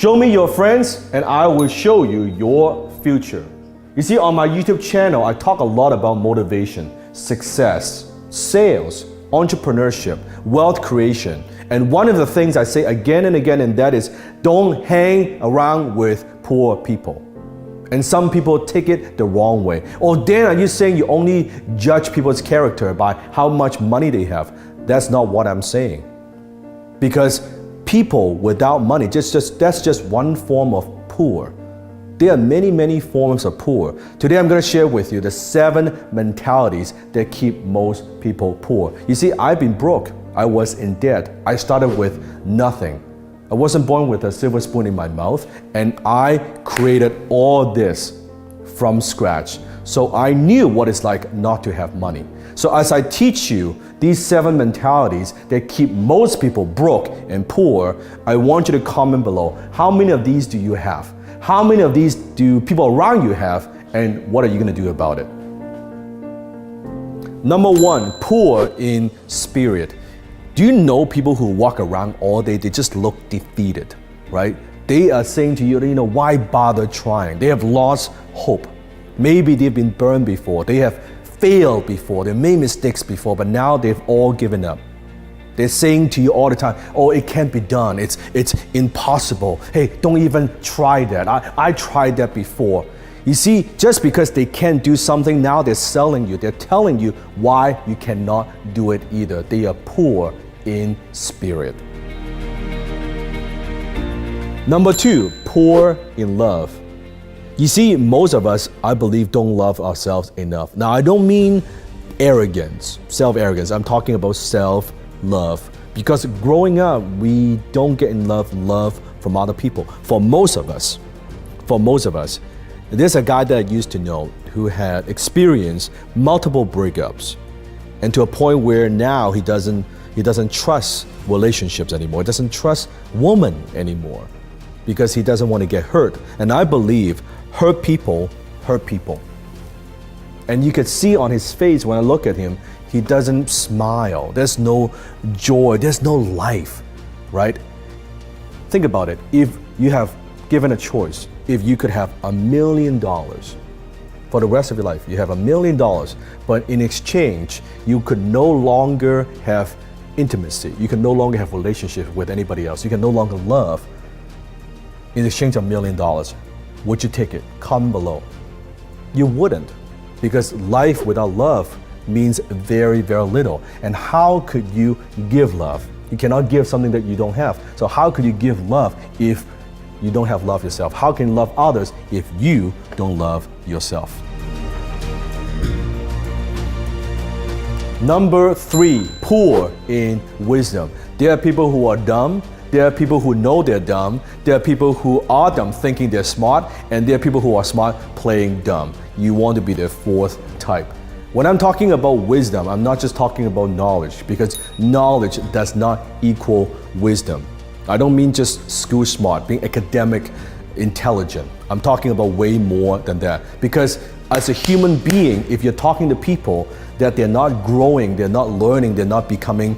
Show me your friends and I will show you your future. You see, on my YouTube channel, I talk a lot about motivation, success, sales, entrepreneurship, wealth creation. And one of the things I say again and again, and that is don't hang around with poor people. And some people take it the wrong way. Or Dan, are you saying you only judge people's character by how much money they have? That's not what I'm saying. Because people without money, that's just one form of poor. There are many, many forms of poor. Today I'm going to share with you the 7 mentalities that keep most people poor. You see, I've been broke. I was in debt. I started with nothing. I wasn't born with a silver spoon in my mouth, and I created all this from scratch. So I knew what it's like not to have money. So as I teach you these 7 mentalities that keep most people broke and poor, I want you to comment below, how many of these do you have? How many of these do people around you have, and what are you going to do about it? Number 1, poor in spirit. Do you know people who walk around all day, they just look defeated, right? They are saying to you, why bother trying? They have lost hope. Maybe they've been burned before. They have failed before. They made mistakes before, but now they've all given up. They're saying to you all the time, oh, it can't be done. It's impossible. Hey, don't even try that. I tried that before. You see, just because they can't do something, now they're selling you. They're telling you why you cannot do it either. They are poor in spirit. Number 2, poor in love. You see, most of us, I believe, don't love ourselves enough. Now, I don't mean arrogance, self-arrogance. I'm talking about self-love. Because growing up, we don't get in love from other people. For most of us, there's a guy that I used to know who had experienced multiple breakups, and to a point where now he doesn't trust relationships anymore. He doesn't trust women anymore because he doesn't want to get hurt. And I believe hurt people. And you could see on his face when I look at him, he doesn't smile. There's no joy. There's no life, right? Think about it. If you have given a choice, if you could have $1 million for the rest of your life, you have $1 million, but in exchange, you could no longer have intimacy. You can no longer have relationship with anybody else. You can no longer love. In exchange of $1 million, would you take it? Comment below. You wouldn't, because life without love means very, very little. And how could you give love? You cannot give something that you don't have. So how could you give love if you don't have love yourself? How can you love others if you don't love yourself? Number 3, poor in wisdom. There are people who are dumb. There are people who know they're dumb. There are people who are dumb thinking they're smart. And there are people who are smart playing dumb. You want to be the 4th type. When I'm talking about wisdom, I'm not just talking about knowledge, because knowledge does not equal wisdom. I don't mean just school smart, being academic intelligent. I'm talking about way more than that. Because as a human being, if you're talking to people that they're not growing, they're not learning, they're not becoming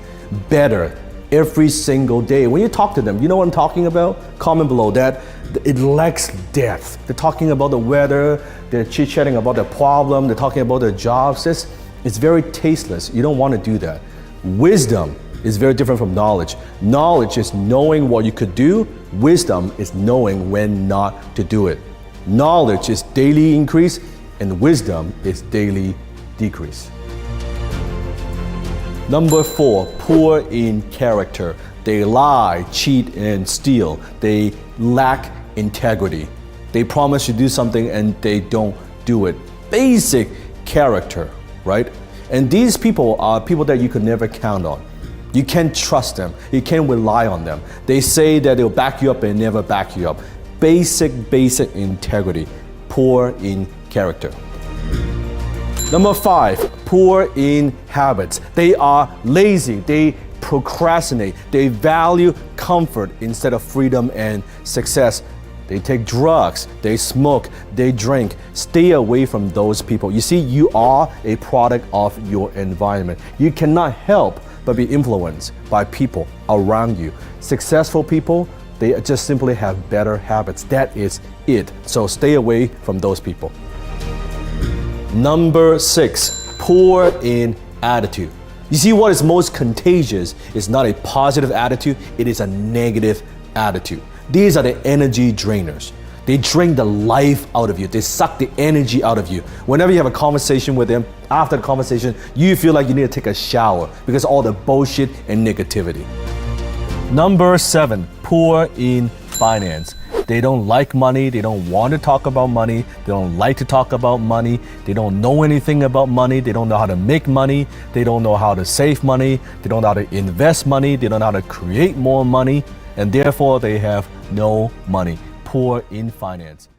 better every single day, when you talk to them, you know what I'm talking about? Comment below that. It lacks depth. They're talking about the weather, they're chit-chatting about their problem, they're talking about their jobs. It's very tasteless. You don't want to do that. Wisdom is very different from knowledge. Knowledge is knowing what you could do. Wisdom is knowing when not to do it. Knowledge is daily increase, and wisdom is daily decrease. Number 4, poor in character. They lie, cheat, and steal. They lack integrity. They promise to do something and they don't do it. Basic character, right? And these people are people that you could never count on. You can't trust them. You can't rely on them. They say that they'll back you up and never back you up. Basic integrity. Poor in character. Number 5, poor in habits. They are lazy. They procrastinate. They value comfort instead of freedom and success. They take drugs, they smoke, they drink. Stay away from those people. You see, you are a product of your environment. You cannot help but be influenced by people around you. Successful people, They just simply have better habits. That is it. So stay away from those people. Number 6, poor in attitude. You see, what is most contagious is not a positive attitude, it is a negative attitude. These are the energy drainers. They drain the life out of you. They suck the energy out of you. Whenever you have a conversation with them, after the conversation, you feel like you need to take a shower because of all the bullshit and negativity. Number 7, poor in finance. They don't like money. They don't want to talk about money. They don't like to talk about money. They don't know anything about money. They don't know how to make money. They don't know how to save money. They don't know how to invest money. They don't know how to create more money. And therefore, they have no money. Poor in finance.